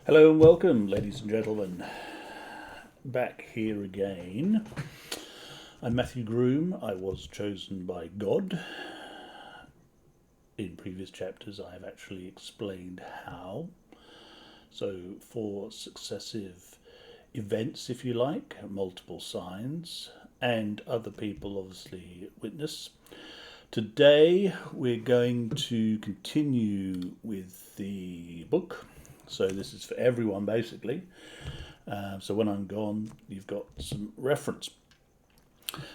Hello and welcome, ladies and gentlemen. Back here again. I'm Matthew Groom. I was chosen by God. In previous chapters, I have actually explained how. So, for successive events, if you like, multiple signs, and other people obviously witness. Today, we're going to continue with the book. So this is for everyone, basically. So when I'm gone, you've got some reference.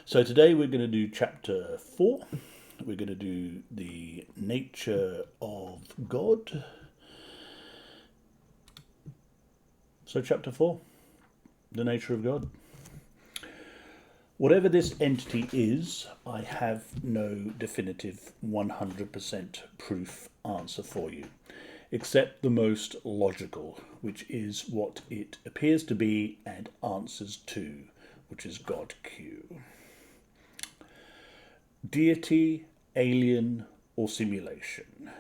So today we're going to do chapter 4. We're going to do the nature of God. So chapter 4, the nature of God. Whatever this entity is, I have no definitive 100% proof answer for you, except the most logical, which is what it appears to be and answers to, which is God Q. Deity, alien, or simulation.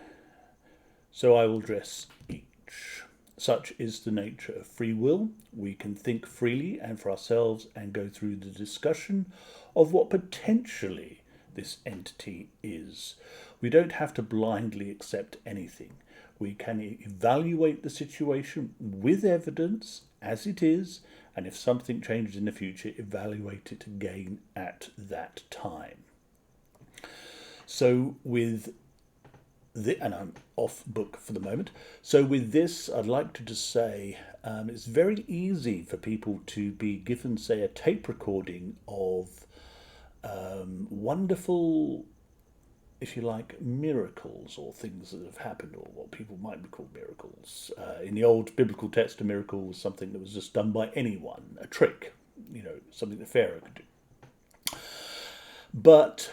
So I will address each. Such is the nature of free will. We can think freely and for ourselves and go through the discussion of what potentially this entity is. We don't have to blindly accept anything. We can evaluate the situation with evidence as it is, and if something changes in the future, evaluate it again at that time. So and I'm off book for the moment. So with this, I'd like to just say it's very easy for people to be given, say, a tape recording of wonderful, if you like, miracles or things that have happened, or what people might be called miracles. In the old biblical text, a miracle was something that was just done by anyone, a trick, something that Pharaoh could do. But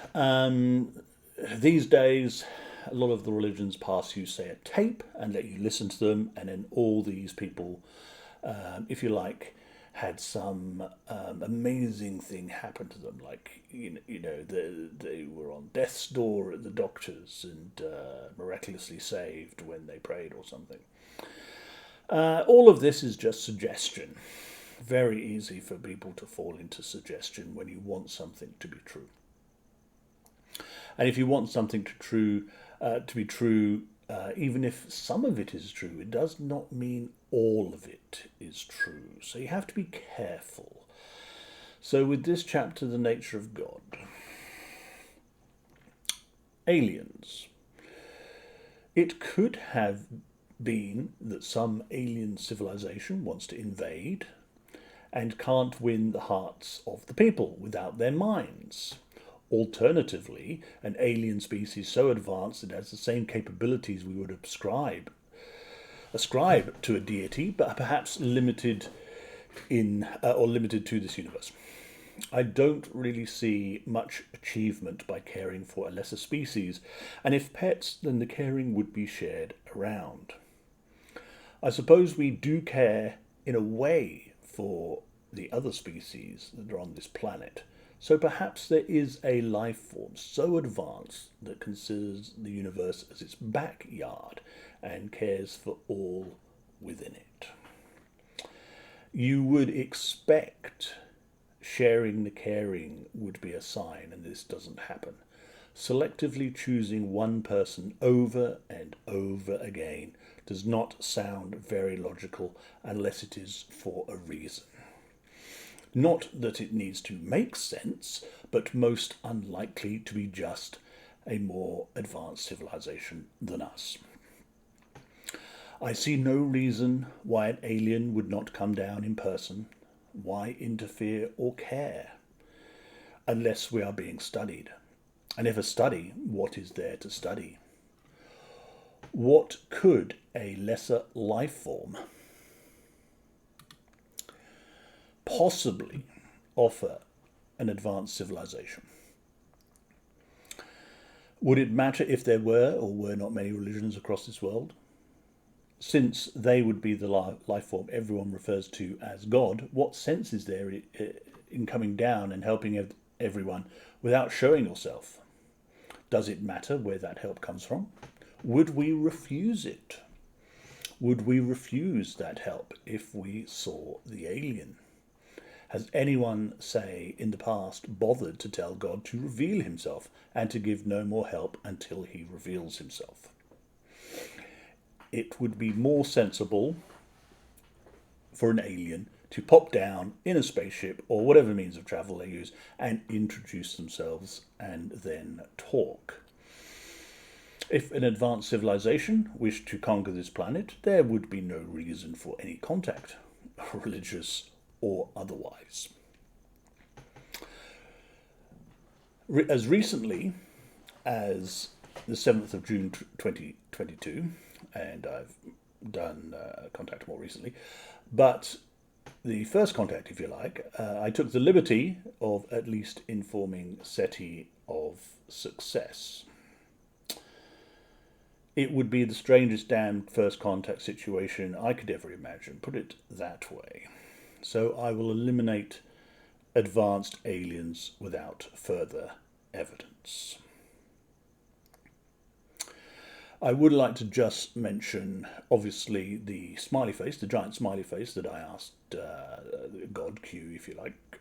these days, a lot of the religions pass you, say, a tape and let you listen to them, and then all these people, if you like, had some amazing thing happen to them, like they were on death's door at the doctor's and miraculously saved when they prayed or something. All of this is just suggestion. Very easy for people to fall into suggestion when you want something to be true. And if you want something to be true, even if some of it is true, it does not mean all of it is true. So you have to be careful. So with this chapter, the nature of God. Aliens. It could have been that some alien civilization wants to invade and can't win the hearts of the people without their minds. Alternatively, an alien species so advanced it has the same capabilities we would ascribe to a deity, but perhaps limited to this universe. I don't really see much achievement by caring for a lesser species, and if pets, then the caring would be shared around. I suppose we do care in a way for the other species that are on this planet. So perhaps there is a life form so advanced that considers the universe as its backyard and cares for all within it. You would expect sharing the caring would be a sign, and this doesn't happen. Selectively choosing one person over and over again does not sound very logical unless it is for a reason. Not that it needs to make sense, but most unlikely to be just a more advanced civilization than us. I see no reason why an alien would not come down in person. Why interfere or care? Unless we are being studied. And if a study, what is there to study? What could a lesser life form possibly offer an advanced civilization? Would it matter if there were or were not many religions across this world? Since they would be the life form everyone refers to as God, what sense is there in coming down and helping everyone without showing yourself? Does it matter where that help comes from? Would we refuse it? Would we refuse that help if we saw the alien? Has anyone, say, in the past bothered to tell God to reveal himself and to give no more help until he reveals himself? It would be more sensible for an alien to pop down in a spaceship or whatever means of travel they use and introduce themselves and then talk. If an advanced civilization wished to conquer this planet, there would be no reason for any contact, religious or otherwise. As recently as the 7th of June 2022, and I've done contact more recently, but the first contact, if you like, I took the liberty of at least informing SETI of success. It would be the strangest damn first contact situation I could ever imagine, put it that way. So I will eliminate advanced aliens without further evidence. I would like to just mention, obviously, the smiley face, the giant smiley face that I asked God, Q, if you like,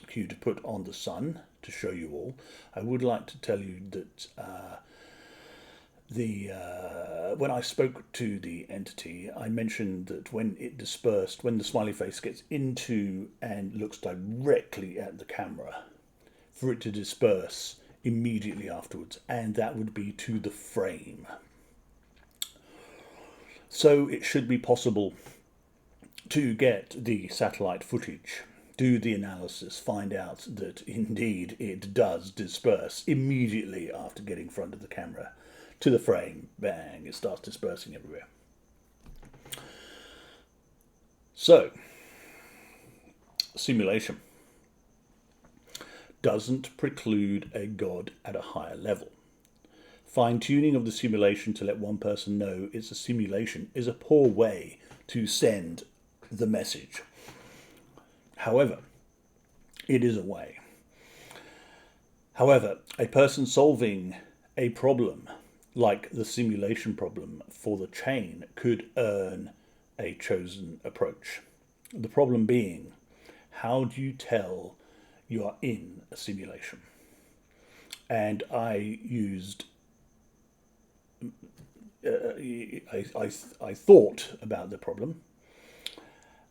Q to put on the sun to show you all. I would like to tell you that when I spoke to the entity, I mentioned that when it dispersed, when the smiley face gets into and looks directly at the camera, for it to disperse immediately afterwards, and that would be to the frame. So it should be possible to get the satellite footage, do the analysis, find out that indeed it does disperse immediately after getting in front of the camera to the frame. Bang, it starts dispersing everywhere. So, simulation doesn't preclude a God at a higher level. Fine-tuning of the simulation to let one person know it's a simulation is a poor way to send the message. However, it is a way. However, a person solving a problem like the simulation problem for the chain could earn a chosen approach. The problem being, how do you tell you are in a simulation? And I used, I thought about the problem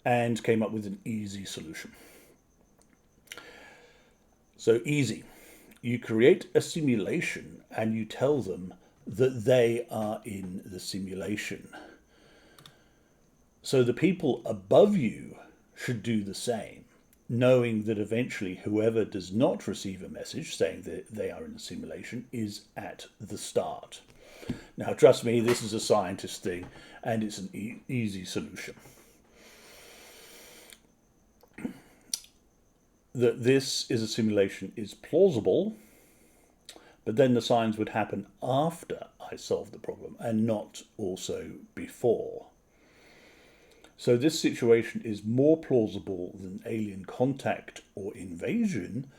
and came up with an easy solution. So easy. You create a simulation and you tell them that they are in the simulation. So the people above you should do the same, knowing that eventually whoever does not receive a message saying that they are in the simulation is at the start. Now, trust me, this is a scientist thing, and it's an easy solution. That this is a simulation is plausible, but then the signs would happen after I solved the problem and not also before. So this situation is more plausible than alien contact or invasion,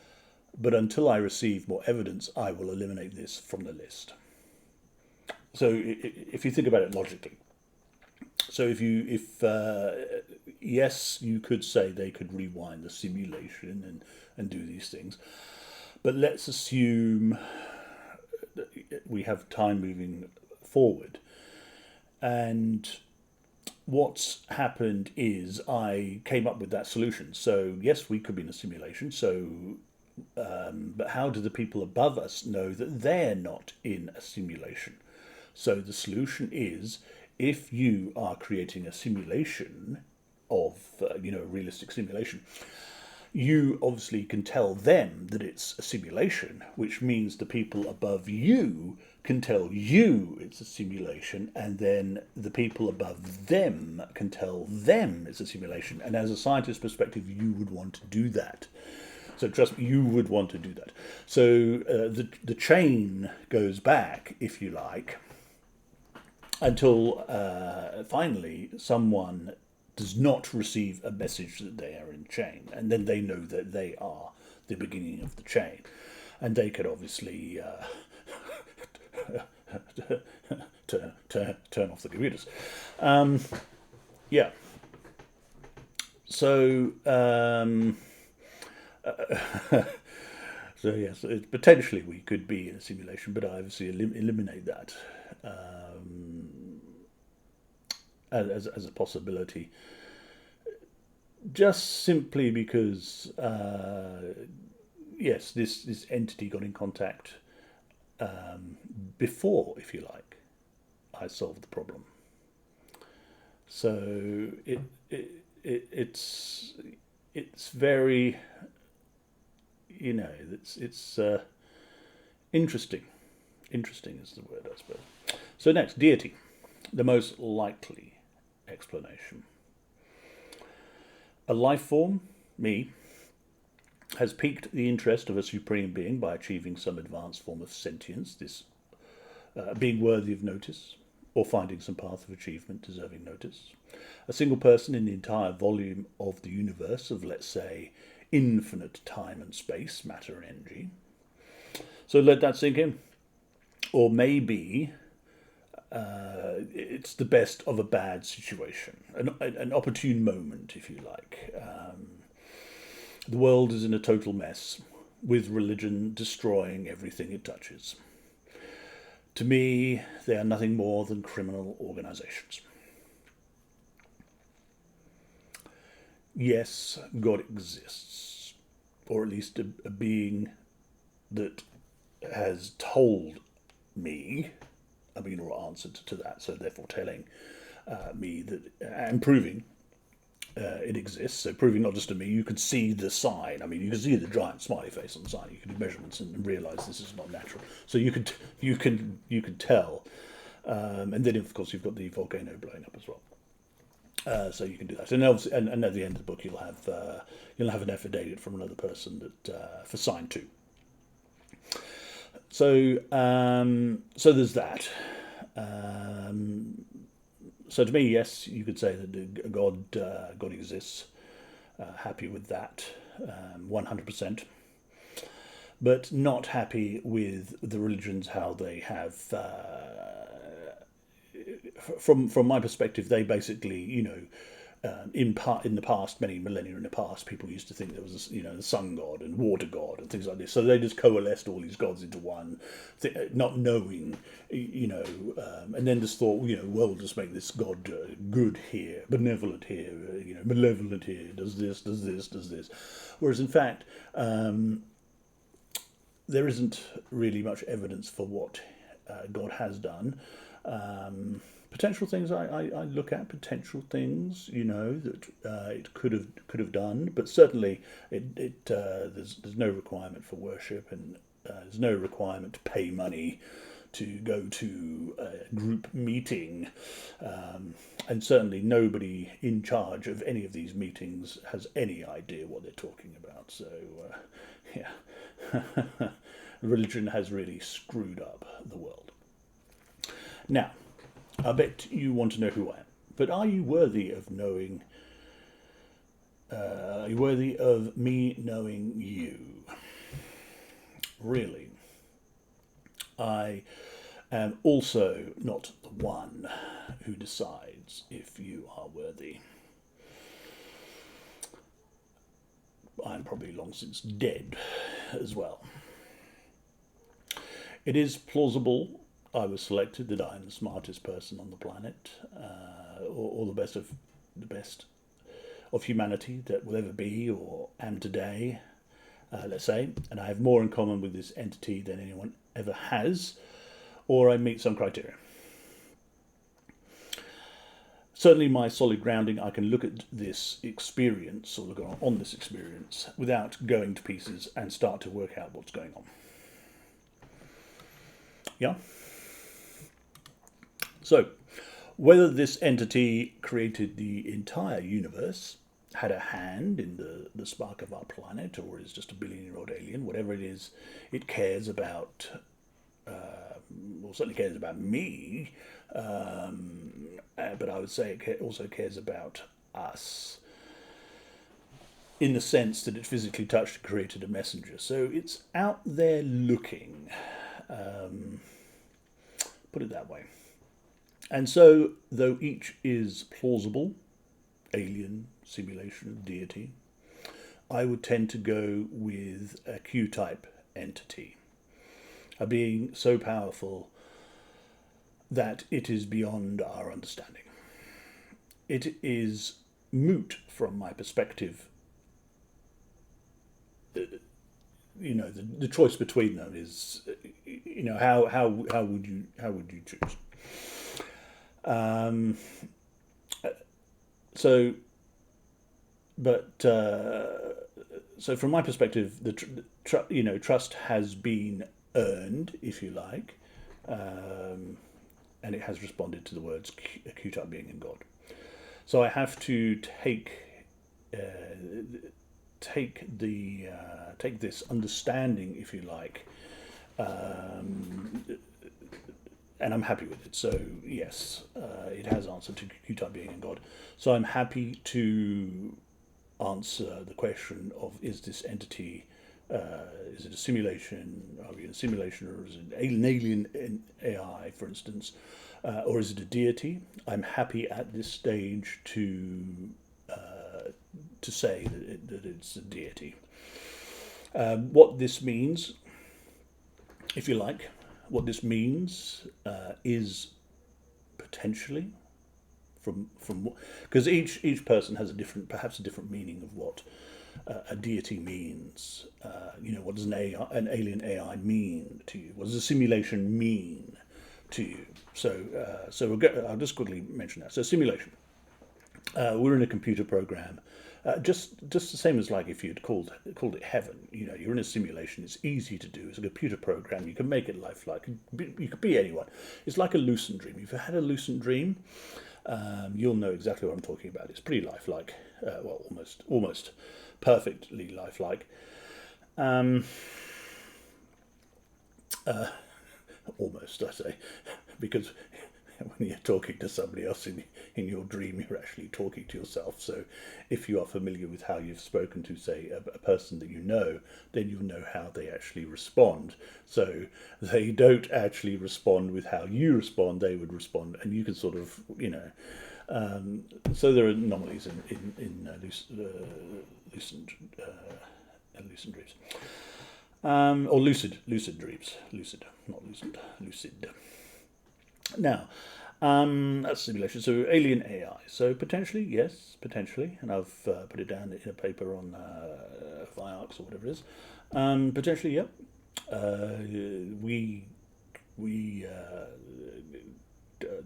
but until I receive more evidence, I will eliminate this from the list. So if you think about it logically, so yes, you could say they could rewind the simulation and do these things, but let's assume that we have time moving forward, and what's happened is I came up with that solution. So yes, we could be in a simulation. So, but how do the people above us know that they're not in a simulation? So the solution is, if you are creating a simulation of, a realistic simulation, you obviously can tell them that it's a simulation, which means the people above you can tell you it's a simulation, and then the people above them can tell them it's a simulation. And as a scientist perspective, you would want to do that. So trust me, you would want to do that. So the chain goes back, if you like, until finally someone does not receive a message that they are in chain, and then they know that they are the beginning of the chain, and they could obviously turn off the computers. Yeah. So, so yes, potentially we could be in a simulation, but I obviously eliminate that as a possibility, just simply because yes, this entity got in contact before, if you like, I solved the problem. So it's very, it's interesting. Interesting is the word, I suppose. So next, deity, the most likely explanation. A life form, me, has piqued the interest of a supreme being by achieving some advanced form of sentience, this being worthy of notice, or finding some path of achievement deserving notice. A single person in the entire volume of the universe of, let's say, infinite time and space, matter and energy. So let that sink in. Or maybe it's the best of a bad situation, an opportune moment, if you like. The world is in a total mess, with religion destroying everything it touches. To me, they are nothing more than criminal organizations. Yes, God exists, or at least a being that has told me, or answered to that, so therefore telling me that, and proving it exists. So proving not just to me, you could see the sign. You could see the giant smiley face on the sign. You could do measurements and realise this is not natural. So you could tell, and then of course you've got the volcano blowing up as well. So you can do that, and obviously, and at the end of the book you'll have an affidavit from another person that for sign 2. So so there's that. So to me, yes, you could say that God exists. Happy with that, 100%. But not happy with the religions, how they have. From my perspective, they basically, in the past, many millennia in the past, people used to think there was, the sun god and water god and things like this. So they just coalesced all these gods into one, not knowing, and then just thought, well, we'll just make this god good here, benevolent here, malevolent here, does this, does this, does this. Whereas in fact, there isn't really much evidence for what God has done. Potential things I look at, potential things that it could have done, but certainly there's no requirement for worship, and there's no requirement to pay money to go to a group meeting, and certainly nobody in charge of any of these meetings has any idea what they're talking about. So yeah, religion has really screwed up the world. Now, I bet you want to know who I am, but are you worthy of knowing? Are you worthy of me knowing you? Really, I am also not the one who decides if you are worthy. I'm probably long since dead as well. It is plausible I was selected that I am the smartest person on the planet, or the best of humanity that will ever be or am today, let's say, and I have more in common with this entity than anyone ever has, or I meet some criteria. Certainly my solid grounding, I can look at this experience, or look on this experience, without going to pieces and start to work out what's going on. Yeah? So, whether this entity created the entire universe, had a hand in the spark of our planet, or is just a billion-year-old alien, whatever it is, it cares about, certainly cares about me, but I would say it also cares about us, in the sense that it physically touched and created a messenger. So it's out there looking, put it that way. And so, though each is plausible, alien, simulation, deity, I would tend to go with a Q-type entity, a being so powerful that it is beyond our understanding. It is moot from my perspective. The choice between them is, how would you choose? Um, so, but so from my perspective, trust has been earned, if you like, and it has responded to the words acute up being in God. So I have to take this understanding, if you like, and I'm happy with it. So yes, it has answered to acute being in God. So I'm happy to answer the question of, is this entity, is it a simulation? Are we in a simulation, or is it an alien AI, for instance, or is it a deity? I'm happy at this stage to say that it's a deity. What this means, if you like, what this means is potentially from because each person has perhaps a different meaning of what a deity means. What does an alien AI mean to you? What does a simulation mean to you? So I'll just quickly mention that. So simulation. We're in a computer program. Just the same as like if you'd called it heaven. You're in a simulation. It's easy to do. It's a computer program. You can make it lifelike. You could be anyone. It's like a lucid dream. If you've had a lucid dream, you'll know exactly what I'm talking about. It's pretty lifelike. Well, almost perfectly lifelike. Almost, I say, because when you're talking to somebody else in your dream, you're actually talking to yourself. So if you are familiar with how you've spoken to, say, a person that you know, then you'll know how they actually respond. So they don't actually respond with how you respond, they would respond, and you can sort of, so there are anomalies in lucid dreams. Or lucid dreams. Lucid, not lucid, lucid. Now, that's simulation. So alien AI. So potentially, yes, potentially, and I've put it down in a paper on Viarx or whatever it is. Potentially, yep.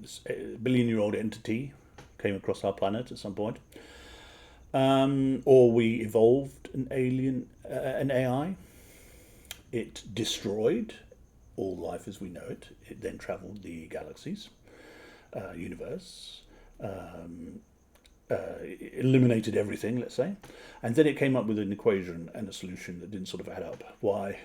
This billion-year-old entity came across our planet at some point, or we evolved an AI. It destroyed all life as we know it. It then travelled the galaxies, universe, eliminated everything, let's say, and then it came up with an equation and a solution that didn't sort of add up. Why?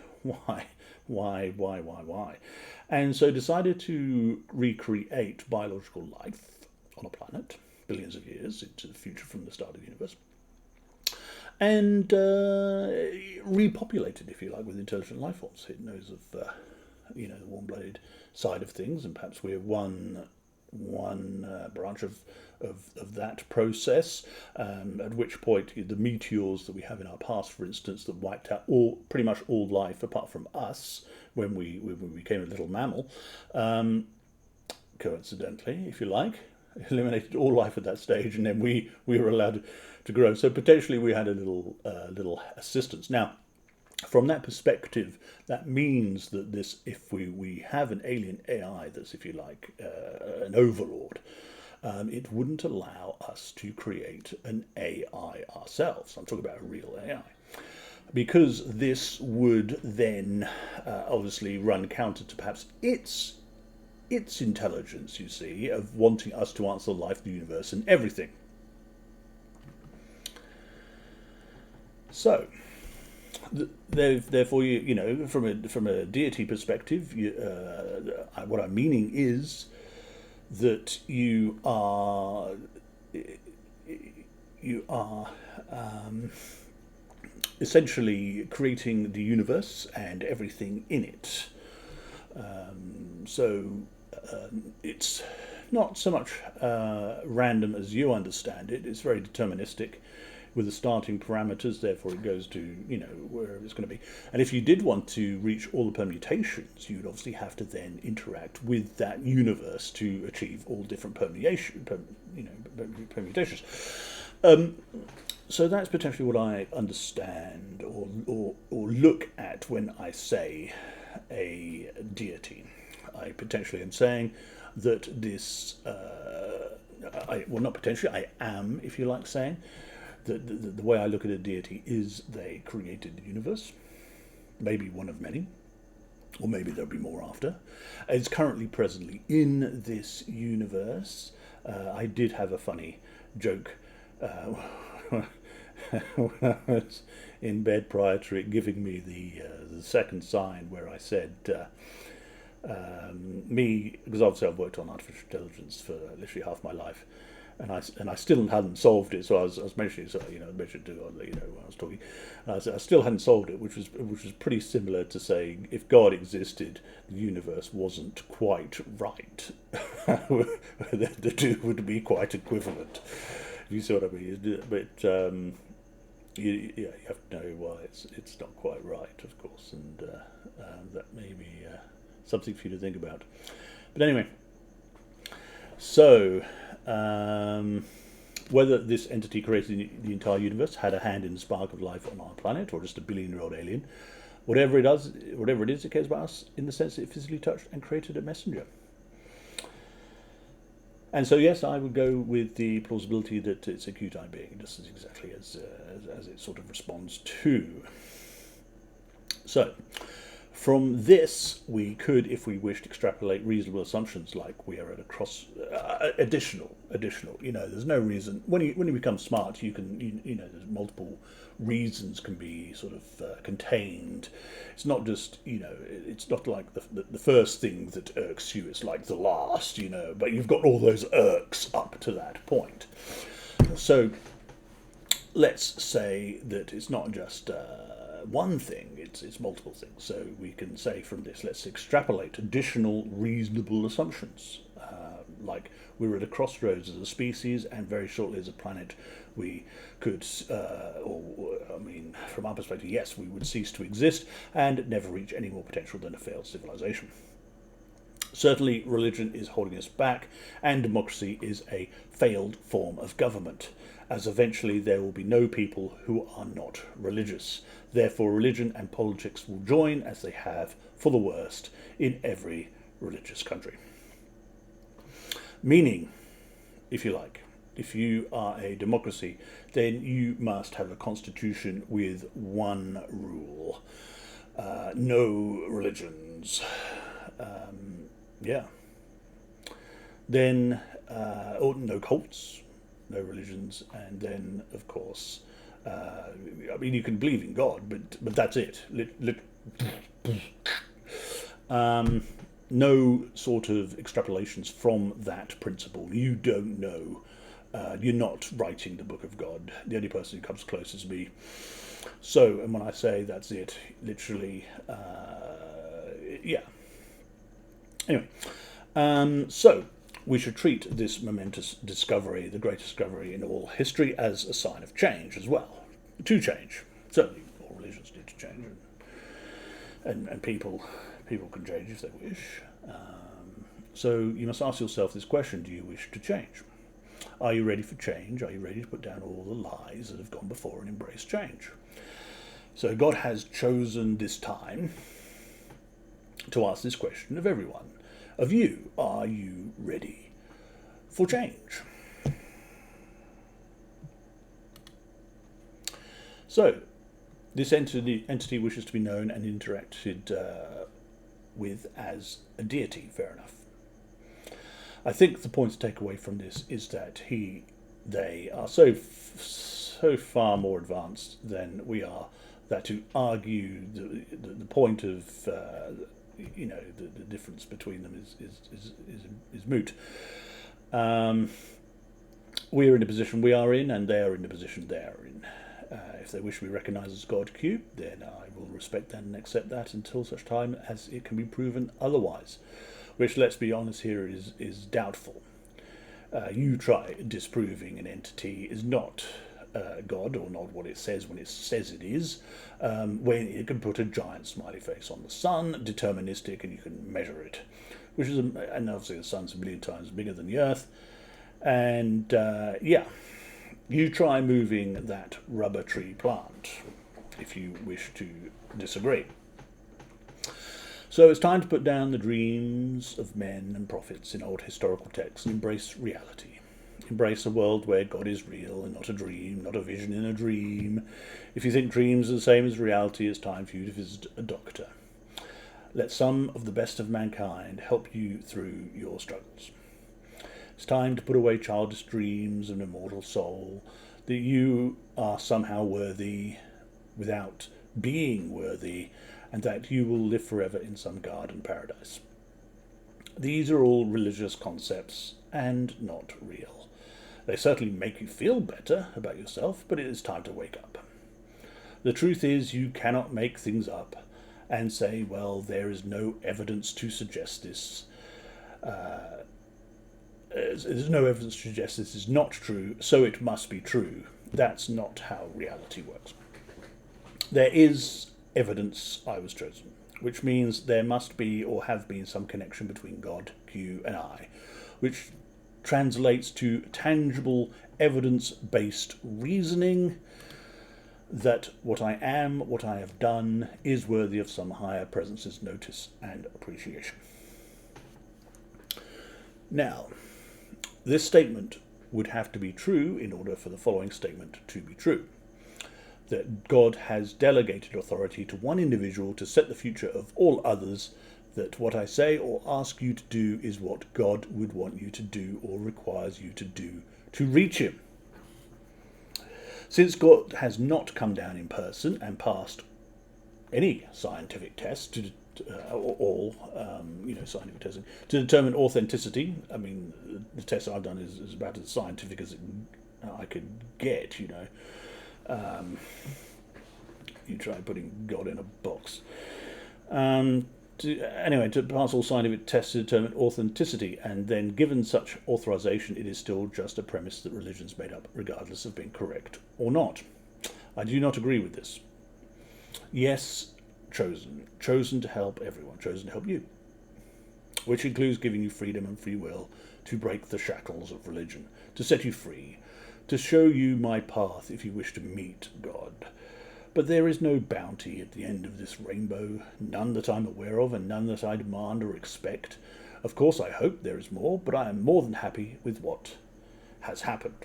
And so decided to recreate biological life on a planet, billions of years into the future from the start of the universe, and repopulated, if you like, with intelligent life forms. It knows of the warm-blooded side of things, and perhaps we're one branch of that process. At which point, the meteors that we have in our past, for instance, that wiped out pretty much all life apart from us when we became a little mammal, coincidentally, if you like, eliminated all life at that stage, and then we were allowed to grow. So potentially we had a little assistance. Now, from that perspective, that means that if we have an alien AI that's, if you like, an overlord, it wouldn't allow us to create an AI ourselves. I'm talking about a real AI. Because this would then obviously run counter to perhaps its intelligence, you see, of wanting us to answer life, the universe, and everything. So, therefore, from a deity perspective, what I'm meaning is that you are essentially creating the universe and everything in it. So it's not so much random as you understand it. It's very deterministic with the starting parameters, therefore it goes to, wherever it's going to be. And if you did want to reach all the permutations, you'd obviously have to then interact with that universe to achieve all different permutations. So that's potentially what I understand or look at when I say a deity. I potentially am saying that this, not potentially, I am, if you like saying, the way I look at a deity is they created the universe, maybe one of many, or maybe there'll be more after. It's currently presently in this universe. I did have a funny joke when I was in bed prior to it giving me the second sign, where I said, because obviously I've worked on artificial intelligence for literally half my life, and I still hadn't solved it. So I was mentioning, mentioned to when I was talking, I still hadn't solved it, which was pretty similar to saying if God existed, the universe wasn't quite right. The two would be quite equivalent. You see what I mean? But you have to know why it's not quite right, of course, and that may be something for you to think about. But anyway, so whether this entity created the entire universe, had a hand in the spark of life on our planet, or just a billion-year-old alien, whatever it is, it cares about us in the sense that it physically touched and created a messenger. And so, yes, I would go with the plausibility that it's a Q-type being, just as exactly as it sort of responds to. So, from this, we could, if we wished, extrapolate reasonable assumptions, like we are at a cross. Additional. There's no reason when you become smart, you can. There's multiple reasons can be sort of contained. It's not just it's not like the first thing that irks you. It's like the last. But you've got all those irks up to that point. So let's say that it's not just one thing, it's multiple things. So we can say from this, let's extrapolate additional reasonable assumptions, like we're at a crossroads as a species, and very shortly as a planet we could, from our perspective, yes, we would cease to exist and never reach any more potential than a failed civilization. Certainly religion is holding us back, and democracy is a failed form of government, as eventually there will be no people who are not religious. Therefore, religion and politics will join, as they have, for the worst, in every religious country. Meaning, if you like, if you are a democracy, then you must have a constitution with one rule. No religions. Then, no cults, no religions, and then, of course, you can believe in God, but that's it. No sort of extrapolations from that principle. You don't know. You're not writing the book of God. The only person who comes close is me. So, and when I say that's it, literally, Anyway, so we should treat this momentous discovery, the greatest discovery in all history, as a sign of change as well. To change. Certainly all religions need to change, and people can change if they wish. So you must ask yourself this question: do you wish to change? Are you ready for change? Are you ready to put down all the lies that have gone before and embrace change? So God has chosen this time to ask this question of everyone. Of you, are you ready for change? So, this entity wishes to be known and interacted with as a deity, fair enough. I think the point to take away from this is that they are so far more advanced than we are that to argue the point of the difference between them is moot. We're in the position we are in, and they are in the position they are in. If they wish to be recognised as God Q, then I will respect that and accept that until such time as it can be proven otherwise, which, let's be honest here, is doubtful. You try disproving an entity is not God, or not what it says when it says it is, when you can put a giant smiley face on the sun, deterministic, and you can measure it, which is, and obviously the sun's a million times bigger than the Earth, and yeah, you try moving that rubber tree plant if you wish to disagree. So it's time to put down the dreams of men and prophets in old historical texts and embrace reality. Embrace a world where God is real and not a dream, not a vision in a dream. If you think dreams are the same as reality, it's time for you to visit a doctor. Let some of the best of mankind help you through your struggles. It's time to put away childish dreams of an immortal soul, that you are somehow worthy without being worthy, and that you will live forever in some garden paradise. These are all religious concepts and not real. They certainly make you feel better about yourself, but it is time to wake up. The truth is, you cannot make things up and say, well, there is no evidence to suggest this. There's no evidence to suggest this is not true, so it must be true. That's not how reality works. There is evidence I was chosen, which means there must be or have been some connection between God, Q, and I, which translates to tangible, evidence-based reasoning that what I am, what I have done, is worthy of some higher presence's notice and appreciation. Now, this statement would have to be true in order for the following statement to be true: that God has delegated authority to one individual to set the future of all others, that what I say or ask you to do is what God would want you to do or requires you to do to reach him. Since God has not come down in person and passed any scientific test scientific testing to determine authenticity, I mean, the test I've done is about as scientific as I could get, you try putting God in a box. To pass all scientific tests to determine authenticity, and then given such authorization, it is still just a premise that religion's made up, regardless of being correct or not. I do not agree with this. Yes, chosen to help everyone, chosen to help you, which includes giving you freedom and free will to break the shackles of religion, to set you free, to show you my path if you wish to meet God. But there is no bounty at the end of this rainbow, none that I'm aware of, and none that I demand or expect. Of course, I hope there is more, but I am more than happy with what has happened.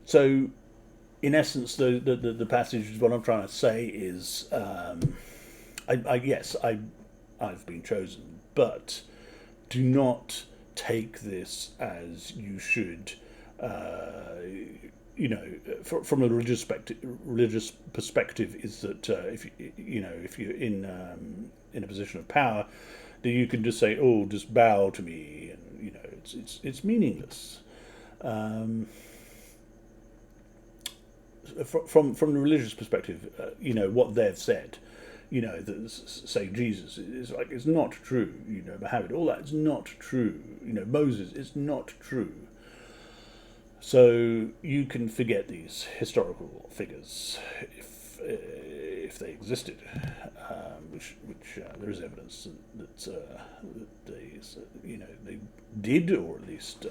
So, in essence, the passage, what I'm trying to say is, I've been chosen, but do not take this as you should. From a religious perspective, is that if you're in a position of power, that you can just say, "Oh, just bow to me," and it's meaningless. From the religious perspective, what they've said, say Jesus is like, it's not true. Muhammad, all that is not true. Moses is not true. So you can forget these historical figures if they existed, which there is evidence that they did, or at least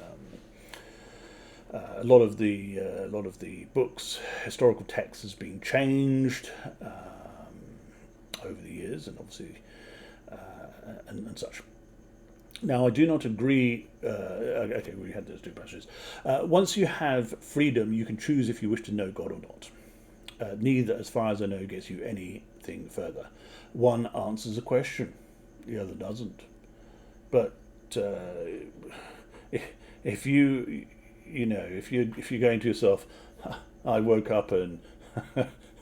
a lot of the books, historical text has been changed over the years, and obviously and such. Now, I do not agree. Okay, we had those two passages. Once you have freedom, you can choose if you wish to know God or not. Neither, as far as I know, gets you anything further. One answers a question, the other doesn't. But if you're going to yourself, I woke up and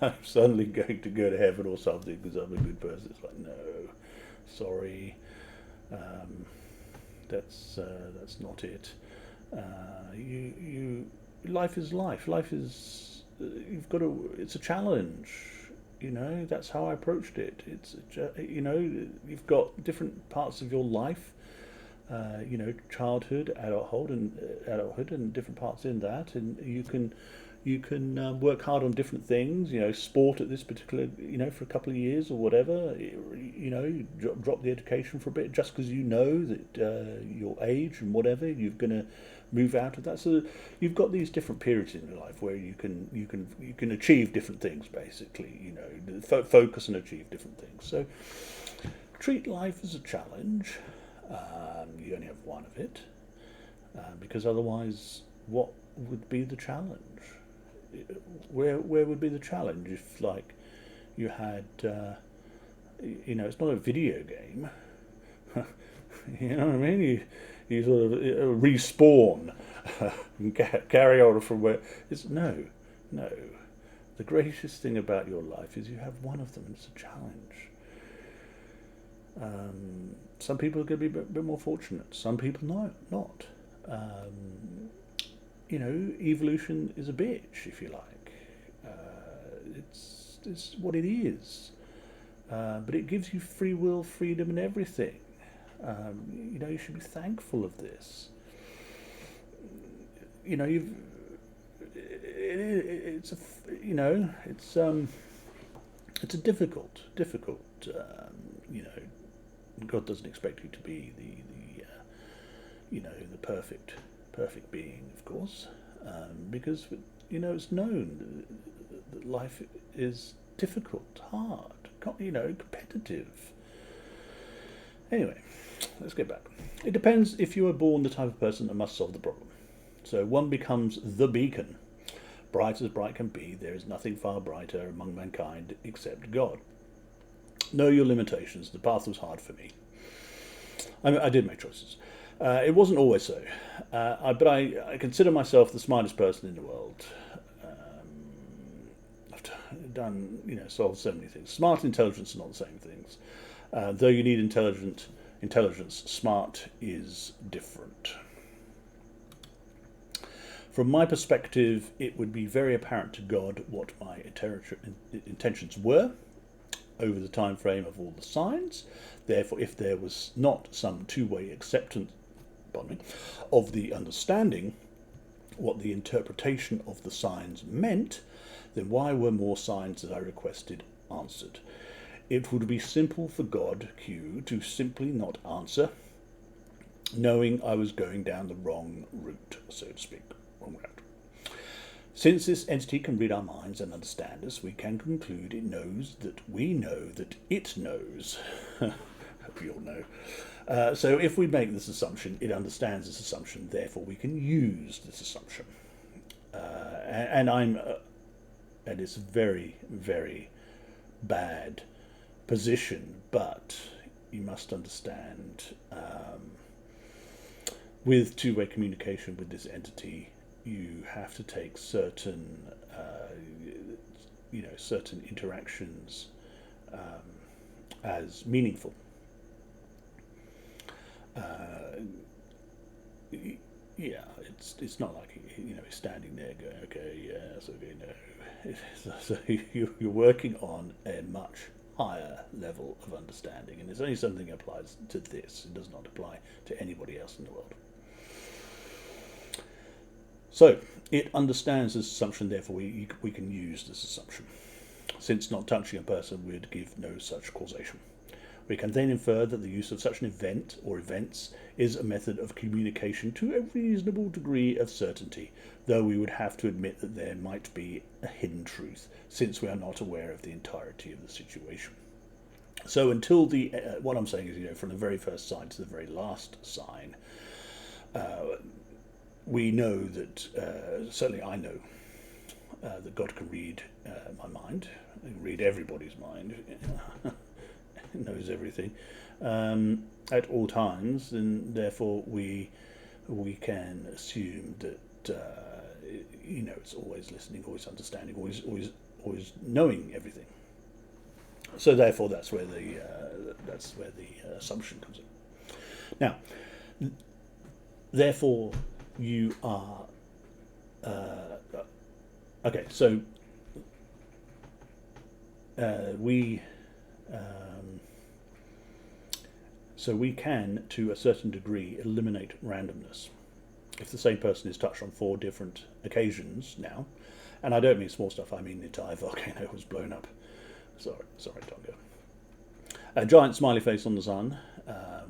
I'm suddenly going to go to heaven or something because I'm a good person. It's like, no, sorry. That's not it. Life is life. Life is it's a challenge. That's how I approached it. You've got different parts of your life. childhood, adulthood, and different parts in that, and you can work hard on different things. Sport at this particular, for a couple of years or whatever. You drop the education for a bit just because you know that your age and whatever you're going to move out of that. So you've got these different periods in your life where you can achieve different things. Basically, focus and achieve different things. So treat life as a challenge. You only have one of it, because otherwise, what would be the challenge? Where would be the challenge if, like, you had, it's not a video game. You know what I mean? You sort of respawn and carry on from where. It's no. The greatest thing about your life is you have one of them. It's a challenge. Some people are going to be a bit more fortunate. Some people not. Evolution is a bitch, if you like. It's what it is. But it gives you free will, freedom, and everything. You should be thankful of this. It's a difficult. God doesn't expect you to be the perfect being, of course, because it's known that life is difficult, hard, competitive. Anyway, let's get back. It depends if you are born the type of person that must solve the problem. So one becomes the beacon. Bright as bright can be, there is nothing far brighter among mankind except God. Know your limitations. The path was hard for me. I did make choices. It wasn't always so, but I consider myself the smartest person in the world. I've done, solved so many things. Smart and intelligence are not the same things. Though you need intelligence, smart is different. From my perspective, it would be very apparent to God what my intentions were over the time frame of all the signs. Therefore, if there was not some two-way acceptance of the understanding what the interpretation of the signs meant, then why were more signs that I requested answered? It would be simple for God, Q, to simply not answer, knowing I was going down the wrong route, so to speak. Wrong route. Since this entity can read our minds and understand us, we can conclude it knows that we know that it knows. We all know. So if we make this assumption, it understands this assumption, therefore we can use this assumption. And it's a very, very bad position, but you must understand, with two-way communication with this entity, you have to take certain interactions as meaningful. It's not like he's standing there going, okay, yes, okay, no. So you're working on a much higher level of understanding, and it's only something that applies to this. It does not apply to anybody else in the world. So it understands this assumption, therefore we can use this assumption, since not touching a person would give no such causation. We can then infer that the use of such an event or events is a method of communication to a reasonable degree of certainty, though we would have to admit that there might be a hidden truth, since we are not aware of the entirety of the situation. So until what I'm saying is, from the very first sign to the very last sign, we know that, certainly I know, that God can read my mind, he can read everybody's mind, knows everything, at all times, and therefore we can assume that, it's always listening, always understanding, always knowing everything. So therefore that's where the assumption comes in. Now, therefore, you are okay. So So we can, to a certain degree, eliminate randomness. If the same person is touched on 4 different occasions now, and I don't mean small stuff, I mean the entire volcano was blown up. Sorry, Tonga. A giant smiley face on the sun,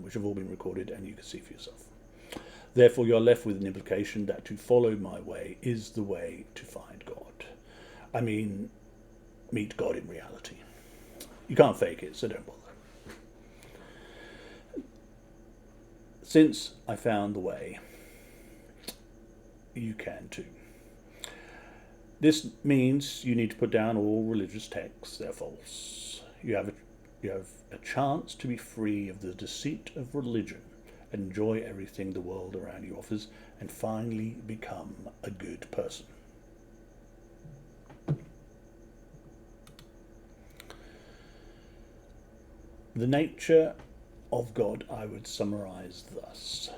which have all been recorded and you can see for yourself. Therefore, you're left with an implication that to follow my way is the way to find God. I mean, meet God in reality. You can't fake it, so don't bother. Since I found the way, you can too. This means you need to put down all religious texts, they're false. You have a chance to be free of the deceit of religion, enjoy everything the world around you offers, and finally become a good person. The nature of God I would summarize thus: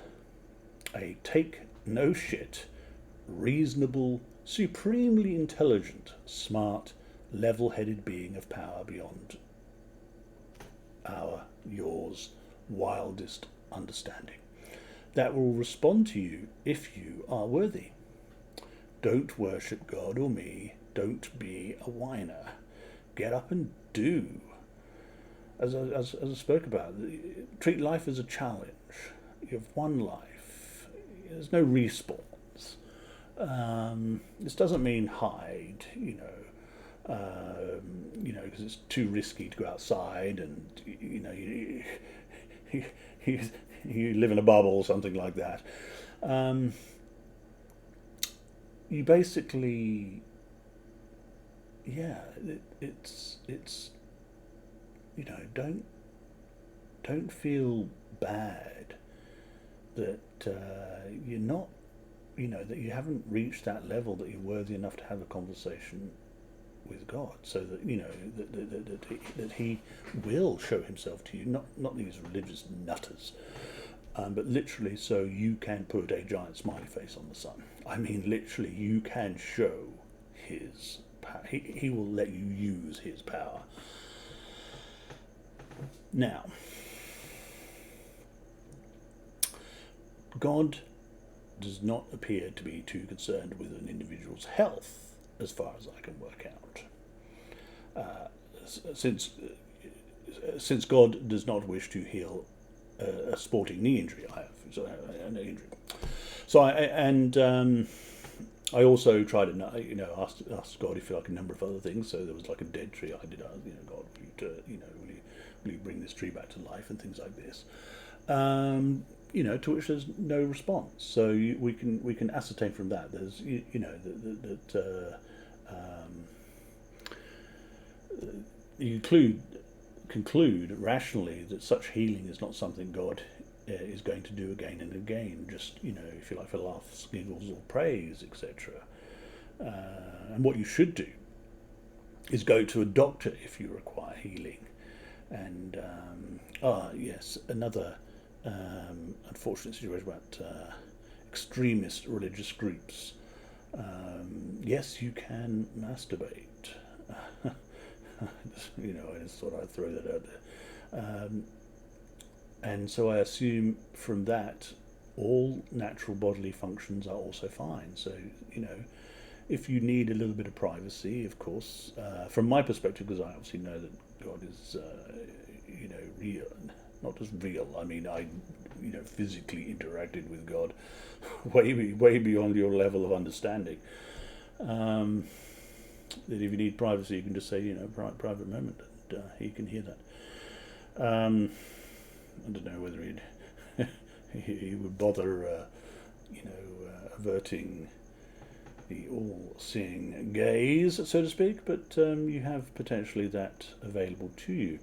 a take no shit, reasonable, supremely intelligent, smart, level-headed being of power beyond yours wildest understanding, that will respond to you if you are worthy. Don't worship God or me. Don't be a whiner. Get up and do. As I spoke about, treat life as a challenge. You have one life. There's no respawns. This doesn't mean hide, because it's too risky to go outside, and you live in a bubble or something like that. You basically, it's don't feel bad that you're not, that you haven't reached that level that you're worthy enough to have a conversation with God, so that that He will show Himself to you, not these religious nutters, but literally, so you can put a giant smiley face on the sun. I mean, literally, you can show His power. He will let you use His power. Now, God does not appear to be too concerned with an individual's health, as far as I can work out. Since God does not wish to heal a sporting knee injury, I have a knee injury. So I also tried to, asked God if like a number of other things. So there was like a dead tree. I did, God, will you bring this tree back to life and things like this. To which there's no response. So we can ascertain from that. There's you conclude rationally that such healing is not something God is going to do again and again, just if you like, for laughs, giggles, or praise, etc. And what you should do is go to a doctor if you require healing. And yes, another unfortunate situation about extremist religious groups. Yes, you can masturbate. I just thought I'd throw that out there. And so I assume from that, all natural bodily functions are also fine. So, if you need a little bit of privacy, of course, from my perspective, because I obviously know that God is, real, not just real. I mean, I, physically interacted with God, way beyond your level of understanding. That if you need privacy, you can just say, private moment, and He can hear that. I don't know whether he would bother, averting the all-seeing gaze, so to speak, but you have potentially that available to you.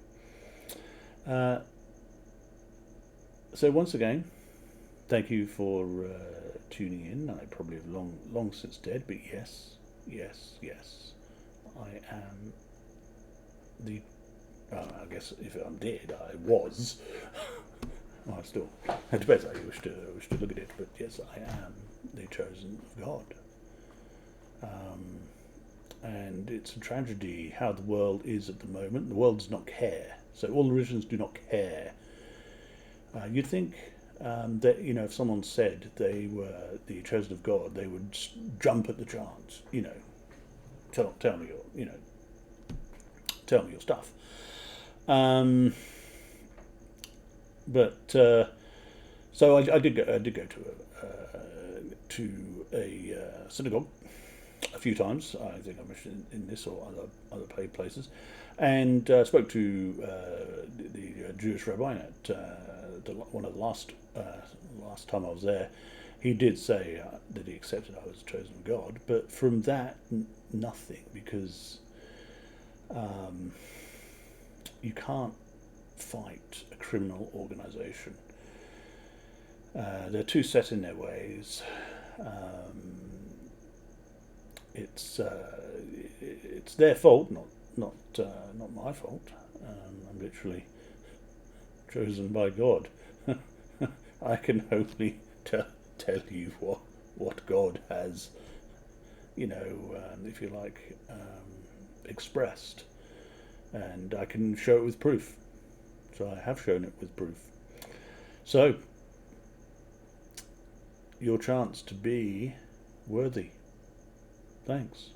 So once again, thank you for tuning in. I probably have long since dead, but yes, I am the. I guess if I'm dead, I was. Well, I still. It depends how you wish to look at it, but yes, I am the chosen of God. And it's a tragedy how the world is at the moment. The world does not care. So all the religions do not care You'd think that if someone said they were the chosen of God, they would jump at the chance. Tell me your tell me your stuff. Um, but so I did go to a synagogue a few times. I think I mentioned in this or other places, and spoke to the Jewish rabbi at one of the last time I was there. He did say that he accepted I was chosen of God, but from that nothing, because you can't fight a criminal organisation. They're too set in their ways. It's their fault, not my fault. I'm literally chosen by God. I can only tell you what God has, if you like, expressed, and I can show it with proof. So I have shown it with proof. So your chance to be worthy. Thanks.